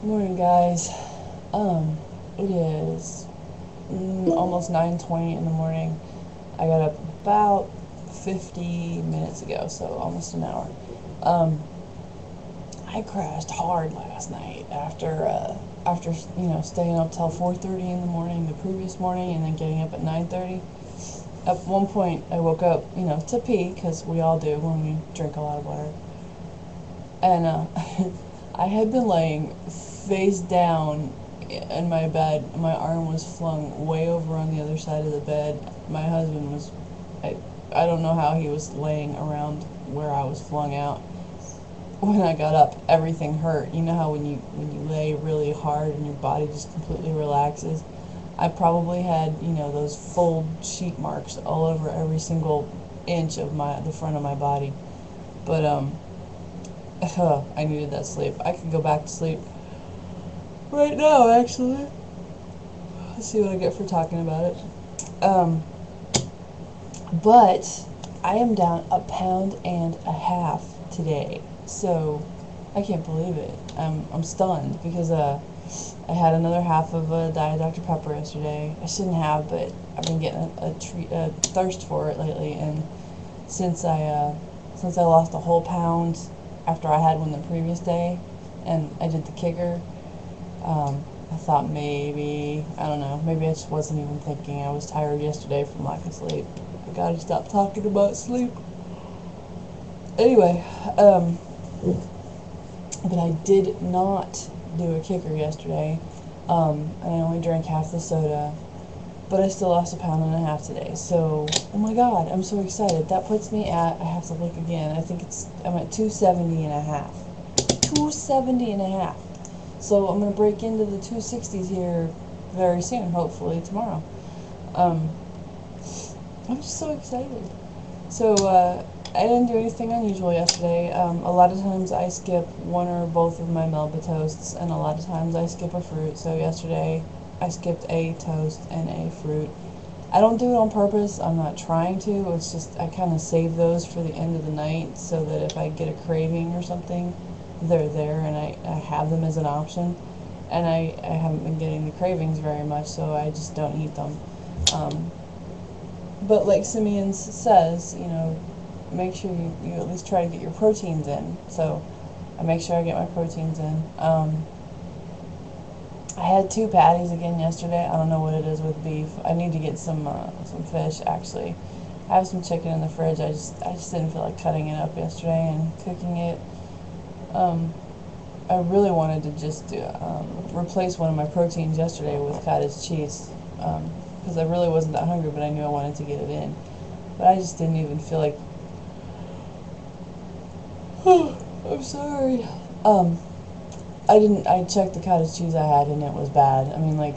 Morning, guys. It is almost 9:20 in the morning. I got up about 50 minutes ago, so almost an hour. Um, I crashed hard last night after staying up till 4:30 in the morning the previous morning and then getting up at 9:30. At one point, I woke up, to pee because we all do when we drink a lot of water, and I had been laying face down in my bed. My arm was flung way over on the other side of the bed. My husband was, I don't know how he was laying around where I was flung out. When I got up, everything hurt. You know how when you lay really hard and your body just completely relaxes? I probably had, those full sheet marks all over every single inch of the front of my body. But I needed that sleep. I could go back to sleep right now, actually. Let's see what I get for talking about it. But I am down 1.5 pounds today, so I can't believe it. I'm stunned because I had another half of a Diet Dr. Pepper yesterday. I shouldn't have, but I've been getting a thirst for it lately, and since I lost a whole pound after I had one the previous day, and I did the kicker. I thought maybe, I don't know, maybe I just wasn't even thinking. I was tired yesterday from lack of sleep. I gotta stop talking about sleep. Anyway, but I did not do a kicker yesterday. I only drank half the soda, but I still lost 1.5 pounds today. So, oh my god, I'm so excited. That puts me at, I have to look again, I'm at 270 and a half. 270 and a half. So I'm going to break into the 260s here very soon, hopefully tomorrow. I'm just so excited. So I didn't do anything unusual yesterday. A lot of times I skip one or both of my Melba toasts, and a lot of times I skip a fruit. So yesterday I skipped a toast and a fruit. I don't do it on purpose. I'm not trying to. It's just I kind of save those for the end of the night so that if I get a craving or something, they're there and I have them as an option. And I haven't been getting the cravings very much, so I just don't eat them. But like Simeon says, make sure you at least try to get your proteins in. So I make sure I get my proteins in. I had 2 patties again yesterday. I don't know what it is with beef. I need to get some fish, actually. I have some chicken in the fridge. I just didn't feel like cutting it up yesterday and cooking it. I really wanted to just replace one of my proteins yesterday with cottage cheese because I really wasn't that hungry, but I knew I wanted to get it in. But I just didn't even feel like. I'm sorry. I checked the cottage cheese I had and it was bad. I mean, I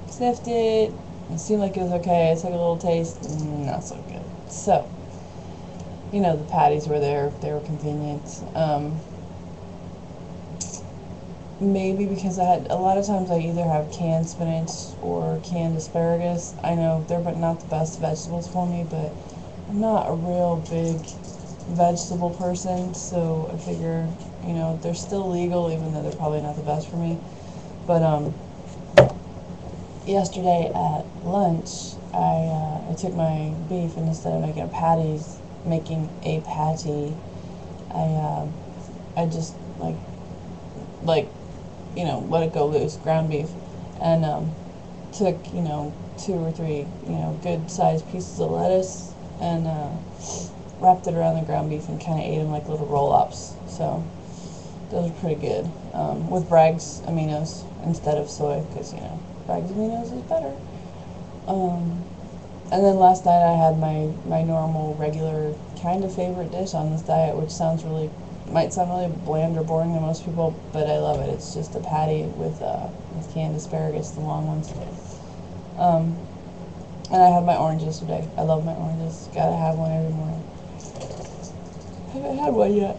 sniffed it. It seemed like it was okay. I took a little taste, not so good. So, the patties were there. They were convenient. Maybe because a lot of times I either have canned spinach or canned asparagus. I know they're not the best vegetables for me, but I'm not a real big vegetable person, so I figure, they're still legal even though they're probably not the best for me. But yesterday at lunch, I took my beef and instead of making a patty, I just let it go loose, ground beef, and took, 2 or 3, good sized pieces of lettuce and wrapped it around the ground beef and kind of ate them like little roll-ups. So those are pretty good with Bragg's aminos instead of soy because, Bragg's aminos is better. And then last night I had my normal, regular, kind of favorite dish on this diet, which might sound really bland or boring to most people, but I love it. It's just a patty with canned asparagus, the long ones. And I had my orange yesterday. I love my oranges. Gotta have one every morning. Haven't had one yet.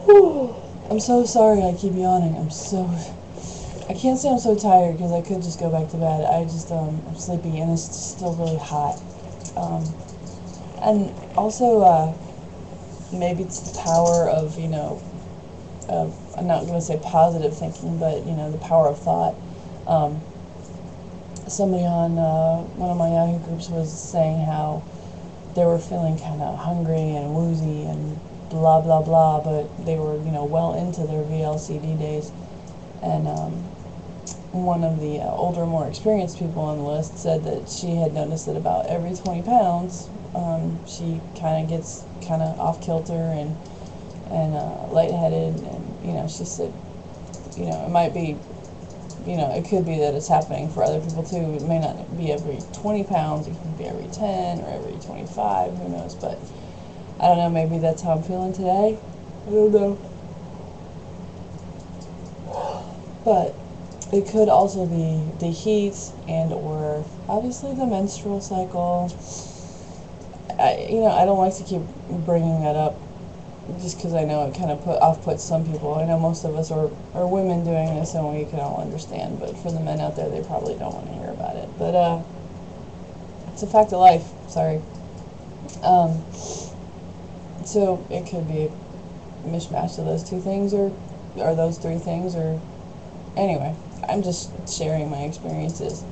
Whew. I'm so sorry I keep yawning. I can't say I'm so tired because I could just go back to bed. I'm sleepy and it's still really hot. And also, maybe it's the power of, I'm not going to say positive thinking, but, you know, the power of thought. Somebody on one of my Yahoo groups was saying how they were feeling kind of hungry and woozy and blah, blah, blah, but they were, you know, well into their VLCD days. And one of the older, more experienced people on the list said that she had noticed that about every 20 pounds, she kind of gets kind of off kilter and lightheaded, and, you know, she said, you know, it might be, you know, it could be that it's happening for other people too. It may not be every 20 pounds, it could be every 10 or every 25, who knows, but I don't know, maybe that's how I'm feeling today. I don't know. But it could also be the heat and or obviously the menstrual cycle. You know, I don't like to keep bringing that up just because I know it kind of off-puts some people. I know most of us are women doing this and we can all understand, but for the men out there, they probably don't want to hear about it. But it's a fact of life, sorry. So it could be a mishmash of those two things, or those three things, or anyway, I'm just sharing my experiences.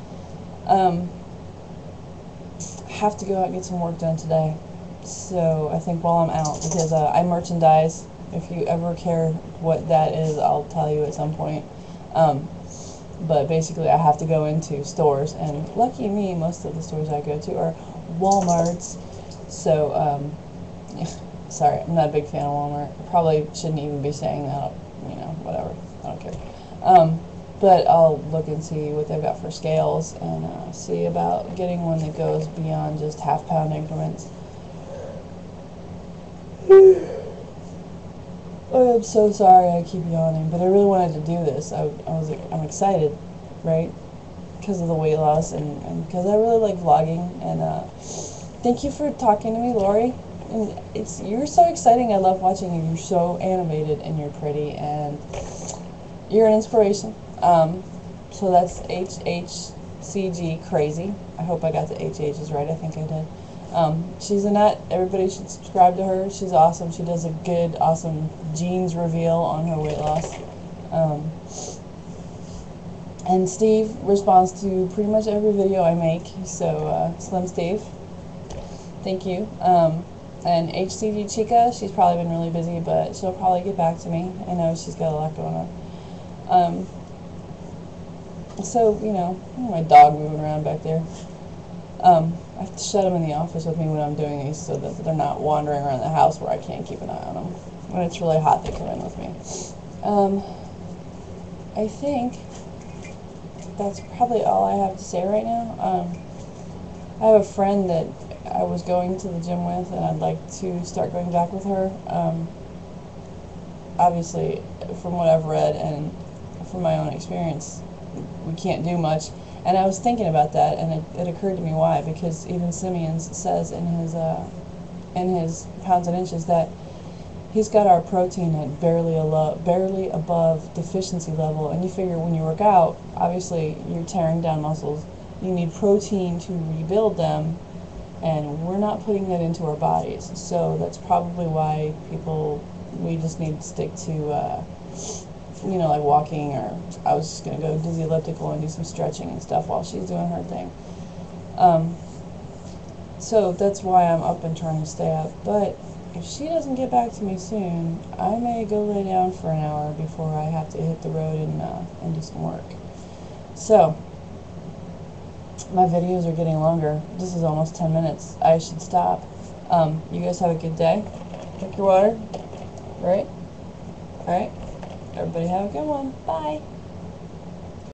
Have to go out and get some work done today. So I think while I'm out, because I merchandise, if you ever care what that is, I'll tell you at some point. But basically I have to go into stores, and lucky me, most of the stores I go to are Walmarts. So, sorry, I'm not a big fan of Walmart. Probably shouldn't even be saying that, you know, whatever, I don't care. But I'll look and see what they've got for scales, and see about getting one that goes beyond just half-pound increments. I'm so sorry I keep yawning, but I really wanted to do this. I'm excited, right? Because of the weight loss, and because I really like vlogging. And thank you for talking to me, Lori. And you're so exciting. I love watching you. You're so animated and you're pretty and you're an inspiration. So that's HHCG crazy. I hope I got the HH's right. I think I did. She's a nut. Everybody should subscribe to her. She's awesome. She does a good, awesome jeans reveal on her weight loss. And Steve responds to pretty much every video I make. So, Slim Steve, thank you. And HCG Chica, she's probably been really busy, but she'll probably get back to me. I know she's got a lot going on. So, you know, my dog moving around back there. I have to shut them in the office with me when I'm doing these so that they're not wandering around the house where I can't keep an eye on them. When it's really hot, they come in with me. I think that's probably all I have to say right now. I have a friend that I was going to the gym with, and I'd like to start going back with her. Obviously, from what I've read and from my own experience, we can't do much. And I was thinking about that, and it occurred to me why. Because even Simeon's says in his pounds and inches that he's got our protein at barely above deficiency level. And you figure when you work out, obviously you're tearing down muscles. You need protein to rebuild them, and we're not putting that into our bodies. So that's probably why we just need to stick to you know, like walking, or I was just going to go do the elliptical and do some stretching and stuff while she's doing her thing. So that's why I'm up and trying to stay up. But if she doesn't get back to me soon, I may go lay down for an hour before I have to hit the road and do some work. So, my videos are getting longer. This is almost 10 minutes. I should stop. You guys have a good day. Drink your water. Right? Alright? Everybody have a good one. Bye.